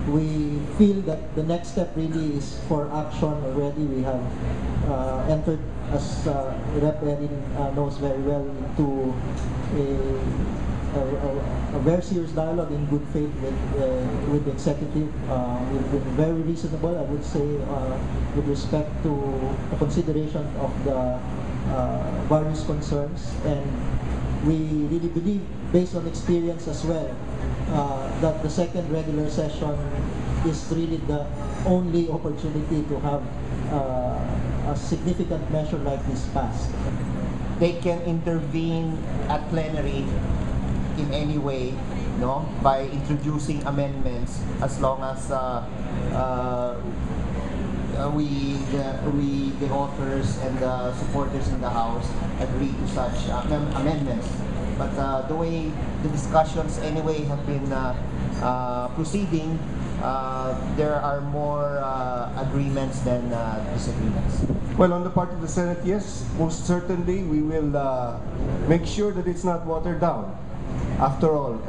we feel that the next step really is for action already. We have entered, as Rep. Erin knows very well, into a very serious dialogue in good faith with the executive. We've been very reasonable, I would say, with respect to the consideration of the various concerns, and we really believe, based on experience as well, that the second regular session is really the only opportunity to have a significant measure like this passed. They can intervene at plenary in any way, no, by introducing amendments, as long as the authors and the supporters in the House agree to such amendments. But the way the discussions anyway have been proceeding, there are more agreements than disagreements. Well, on the part of the Senate, yes, most certainly we will make sure that it's not watered down. After all,